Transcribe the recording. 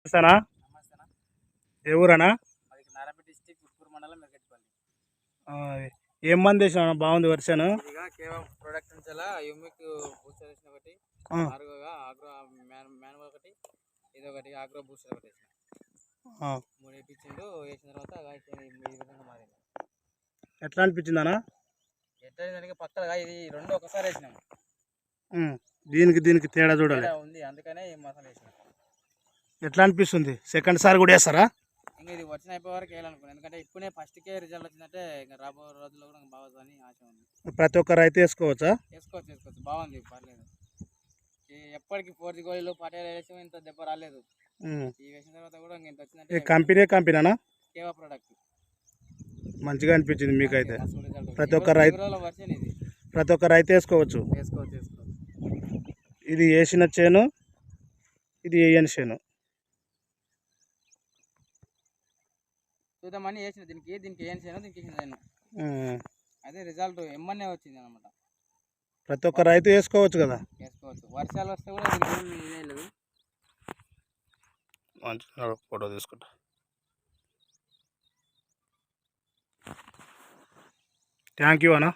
నమస్తేనా? నమస్తేనా. ఏ ఊరనా? అది నారాయణపేట డిస్ట్రిక్ట్ గుంటూరు మండలం మెరకట్పల్లి. ఆ, ఏం మంది వేసినా బాగుంది వర్షాను. ఇదిగా కేవలం ప్రొడక్ట్ నుంచి యూమిక్ బూస్టర్ వేసిన ఒకటి, ఆర్గోగా ఆగ్రో మాన్యువల్ ఒకటి, ఇది ఒకటి ఆగ్రో బూస్టర్ ఒకటి వేసిన. మూడు వేయించిండు. వేసిన తర్వాత ఈ విధంగా మారింది. ఎట్లా అనిపించిందనా? ఎట్లా దానికి పక్కగా ఇది రెండు ఒకసారి వేసినాము. దీనికి దీనికి తేడా చూడాలి ఉంది, అందుకనే ఈ మసాలా వేసినాం. ఎట్లా అనిపిస్తుంది? సెకండ్ సారి కూడా వేస్తారా? ఇంకా ఇది వచ్చిన అయిపోయే వరకు వేయాలనుకున్నాను, ఎందుకంటే ఇప్పుడే ఫస్ట్కే రిజల్ట్ వచ్చిందంటే ఇంకా రాబో రోజుల్లో కూడా బాగుందని ఆశ ఉంది. ప్రతి ఒక్కరు అయితే వేసుకోవచ్చా? వేసుకోవచ్చు, బాగుంది, పర్లేదు. ఎప్పటికీ 4G గోళీలు పటేల్ వేసి ఇంత దెబ్బ రాలేదు. ఈ వేసిన తర్వాత కూడా ఇంత వచ్చిందంటే కంపెనీనా? కేవా ప్రొడక్ట్ మంచిగా అనిపించింది మీకైతే. ప్రతి ఒక్క రైతు వేసుకోవచ్చు. ఇది వేసిన చేను, ఇది వేయని చేను. చూద్దామని వేసిన దీనికి ఏం చేయను, దీనికి ఏం చేయను. అదే రిజల్ట్ ఎమ్మనే వచ్చింది అనమాట. ప్రతి ఒక్క రైతు వేసుకోవచ్చు కదా? వేసుకోవచ్చు. వర్షాలు వస్తే కూడా దీనికి లేదు. మంచిగా ఫోటో తీసుకుంటా. థ్యాంక్ యూ అన్న.